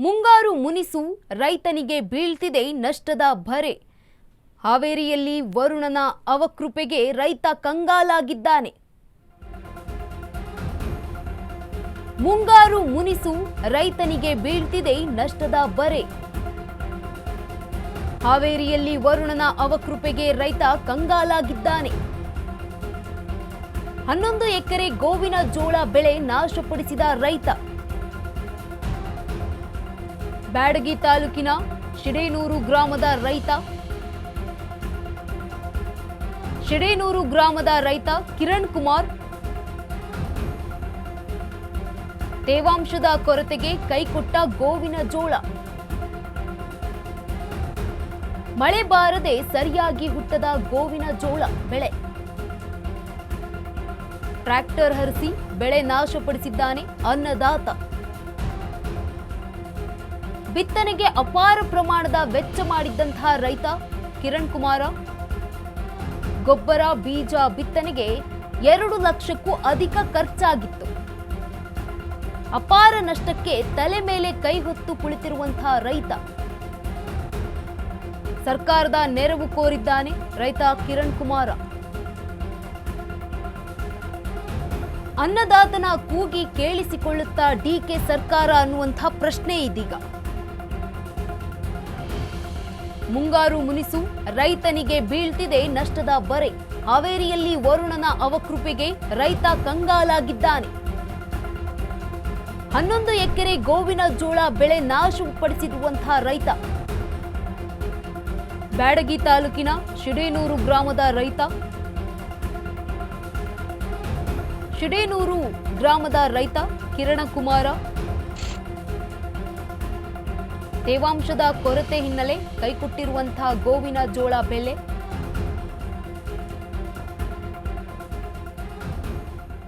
ಮುಂಗಾರು ಮುನಿಸು ರೈತನಿಗೆ ಬೀಳ್ತಿದೆ ನಷ್ಟದ ಭರೆ. ಹಾವೇರಿಯಲ್ಲಿ ವರುಣನ ಅವಕೃಪೆಗೆ ರೈತ ಕಂಗಾಲಾಗಿದ್ದಾನೆ. ಮುಂಗಾರು ಮುನಿಸು ರೈತನಿಗೆ ಬೀಳ್ತಿದೆ ನಷ್ಟದ ಭರೆ. ಹಾವೇರಿಯಲ್ಲಿ ವರುಣನ ಅವಕೃಪೆಗೆ ರೈತ ಕಂಗಾಲಾಗಿದ್ದಾನೆ. 11 ಎಕರೆ ಗೋವಿನ ಜೋಳ ಬೆಳೆ ನಾಶಪಡಿಸಿದ ರೈತ. ಬ್ಯಾಡಗಿ ತಾಲೂಕಿನ ಶಿಡೇನೂರು ಗ್ರಾಮದ ರೈತ ಕಿರಣ್ ಕುಮಾರ್ ತೇವಾಂಶದ ಕೊರತೆಗೆ ಕೈಕೊಟ್ಟ ಗೋವಿನ ಜೋಳ. ಮಳೆ ಬಾರದೆ ಸರಿಯಾಗಿ ಹುಟ್ಟದ ಗೋವಿನ ಜೋಳ ಬೆಳೆ. ಟ್ರ್ಯಾಕ್ಟರ್ ಹರಿಸಿ ಬೆಳೆ ನಾಶಪಡಿಸಿದ್ದಾನೆ ಅನ್ನದಾತ. ಬಿತ್ತನೆಗೆ ಅಪಾರ ಪ್ರಮಾಣದ ವೆಚ್ಚ ಮಾಡಿದ್ದಂತಹ ರೈತ ಕಿರಣ್ ಕುಮಾರ ಗೊಬ್ಬರ ಬೀಜ ಬಿತ್ತನೆಗೆ 2 ಲಕ್ಷಕ್ಕೂ ಅಧಿಕ ಖರ್ಚಾಗಿತ್ತು. ಅಪಾರ ನಷ್ಟಕ್ಕೆ ತಲೆ ಮೇಲೆ ಕೈ ಹೊತ್ತು ಕುಳಿತಿರುವಂತಹ ರೈತ ಸರ್ಕಾರದ ನೆರವು ಕೋರಿದ್ದಾನೆ. ರೈತ ಕಿರಣ್ ಕುಮಾರ ಅನ್ನದಾತನ ಕೂಗಿ ಕೇಳಿಸಿಕೊಳ್ಳುತ್ತಾ ಡಿಕೆ ಸರ್ಕಾರ ಅನ್ನುವಂಥ ಪ್ರಶ್ನೆ ಇದೀಗ. ಮುಂಗಾರು ಮುನಿಸು ರೈತನಿಗೆ ಬೀಳ್ತಿದೆ ನಷ್ಟದ ಬರೆ. ಹಾವೇರಿಯಲ್ಲಿ ವರುಣನ ಅವಕೃಪೆಗೆ ರೈತ ಕಂಗಾಲಾಗಿದ್ದಾನೆ. 11 ಎಕರೆ ಗೋವಿನ ಜೋಳ ಬೆಳೆ ನಾಶಪಡಿಸಿರುವಂತಹ ರೈತ. ಬ್ಯಾಡಗಿ ತಾಲೂಕಿನ ಶಿಡೇನೂರು ಗ್ರಾಮದ ರೈತ ಕಿರಣ್ ಕುಮಾರ ತೇವಾಂಶದ ಕೊರತೆ ಹಿನ್ನೆಲೆ ಕೈಕೊಟ್ಟಿರುವಂತಹ ಗೋವಿನ ಜೋಳ ಬೆಳೆ.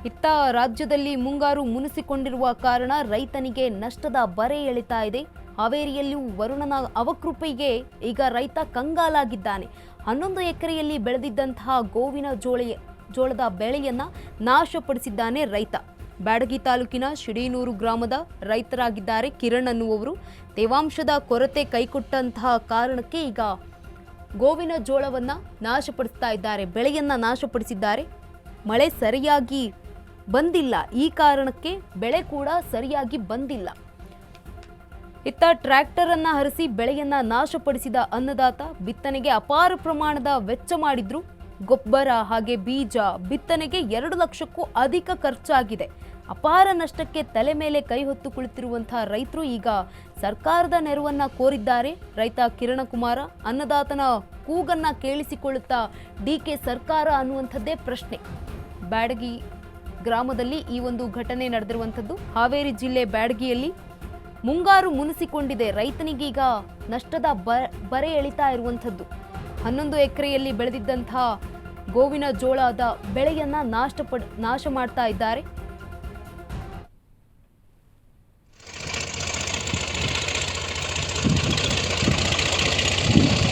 ಇತ್ತ ರಾಜ್ಯದಲ್ಲಿ ಮುಂಗಾರು ಮುನಿಸಿಕೊಂಡಿರುವ ಕಾರಣ ರೈತನಿಗೆ ನಷ್ಟದ ಬರೆ ಎಳಿತಾ ಇದೆ. ಹಾವೇರಿಯಲ್ಲೂ ವರುಣನ ಅವಕೃಪೆಗೆ ಈಗ ರೈತ ಕಂಗಾಲಾಗಿದ್ದಾನೆ. 11 ಎಕರೆಯಲ್ಲಿ ಬೆಳೆದಿದ್ದಂತಹ ಗೋವಿನ ಜೋಳದ ಬೆಳೆಯನ್ನ ನಾಶಪಡಿಸಿದ್ದಾನೆ ರೈತ. ಬ್ಯಾಡಗಿ ತಾಲೂಕಿನ ಶಿಡೇನೂರು ಗ್ರಾಮದ ರೈತರಾಗಿದ್ದಾರೆ ಕಿರಣ್ ಅನ್ನುವರು. ತೇವಾಂಶದ ಕೊರತೆ ಕೈಕೊಟ್ಟಂತಹ ಕಾರಣಕ್ಕೆ ಈಗ ಗೋವಿನ ಜೋಳವನ್ನ ನಾಶಪಡಿಸ್ತಾ ಇದ್ದಾರೆ, ಬೆಳೆಯನ್ನ ನಾಶಪಡಿಸಿದ್ದಾರೆ. ಮಳೆ ಸರಿಯಾಗಿ ಬಂದಿಲ್ಲ, ಈ ಕಾರಣಕ್ಕೆ ಬೆಳೆ ಕೂಡ ಸರಿಯಾಗಿ ಬಂದಿಲ್ಲ. ಇತ್ತ ಟ್ರ್ಯಾಕ್ಟರ್ ಅನ್ನ ಹರಿಸಿ ಬೆಳೆಯನ್ನ ನಾಶಪಡಿಸಿದ ಅನ್ನದಾತ ಬಿತ್ತನೆಗೆ ಅಪಾರ ಪ್ರಮಾಣದ ವೆಚ್ಚ ಮಾಡಿದ್ರು. ಗೊಬ್ಬರ ಹಾಗೆ ಬೀಜ ಬಿತ್ತನೆಗೆ 2 ಲಕ್ಷಕ್ಕೂ ಅಧಿಕ ಖರ್ಚಾಗಿದೆ. ಅಪಾರ ನಷ್ಟಕ್ಕೆ ತಲೆ ಮೇಲೆ ಕೈ ಹೊತ್ತು ಕುಳಿತಿರುವಂತಹ ರೈತರು ಈಗ ಸರ್ಕಾರದ ನೆರವನ್ನ ಕೋರಿದ್ದಾರೆ. ರೈತ ಕಿರಣ್ ಕುಮಾರ ಅನ್ನದಾತನ ಕೂಗನ್ನ ಕೇಳಿಸಿಕೊಳ್ಳುತ್ತಾ ಡಿಕೆ ಸರ್ಕಾರ ಅನ್ನುವಂಥದ್ದೇ ಪ್ರಶ್ನೆ. ಬ್ಯಾಡಗಿ ಗ್ರಾಮದಲ್ಲಿ ಈ ಒಂದು ಘಟನೆ ನಡೆದಿರುವಂಥದ್ದು. ಹಾವೇರಿ ಜಿಲ್ಲೆ ಬ್ಯಾಡಗಿಯಲ್ಲಿ ಮುಂಗಾರು ಮುನಿಸಿಕೊಂಡಿದೆ. ರೈತನಿಗೀಗ ನಷ್ಟದ ಬರೆ ಎಳಿತಾ ಇರುವಂಥದ್ದು. 11 ಎಕರೆಯಲ್ಲಿ ಬೆಳೆದಿದ್ದಂತಹ ಗೋವಿನ ಜೋಳದ ಬೆಳೆಯನ್ನ ನಾಶ ಮಾಡ್ತಾ ಇದ್ದಾರೆ.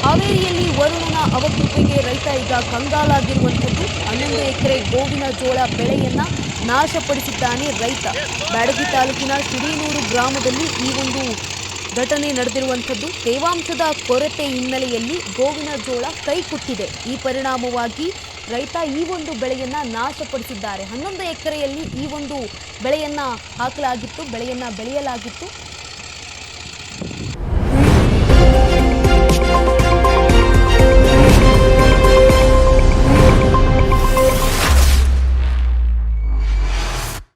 ಹಾವೇರಿಯಲ್ಲಿ ವರುಣನ ಅವಕೃಪೆಗೆ ರೈತ ಈಗ ಕಂಗಾಲಾಗಿರುವಂಥದ್ದು. 11 ಎಕರೆ ಗೋವಿನ ಜೋಳ ಬೆಳೆಯನ್ನ ನಾಶಪಡಿಸಿದ್ದಾನೆ ರೈತ. ಬ್ಯಾಡಗಿ ತಾಲೂಕಿನ ಶಿಡೇನೂರು ಗ್ರಾಮದಲ್ಲಿ ಈ ಒಂದು ಘಟನೆ ನಡೆದಿರುವಂಥದ್ದು. ತೇವಾಂಶದ ಕೊರತೆ ಹಿನ್ನೆಲೆಯಲ್ಲಿ ಗೋವಿನ ಜೋಳ ಕೈಕೊಟ್ಟಿದೆ. ಈ ಪರಿಣಾಮವಾಗಿ ರೈತ ಈ ಒಂದು ಬೆಳೆಯನ್ನ ನಾಶಪಡಿಸಿದ್ದಾರೆ. 11 ಎಕರೆಯಲ್ಲಿ ಈ ಒಂದು ಬೆಳೆಯನ್ನ ಹಾಕಲಾಗಿತ್ತು, ಬೆಳೆಯನ್ನ ಬೆಳೆಯಲಾಗಿತ್ತು.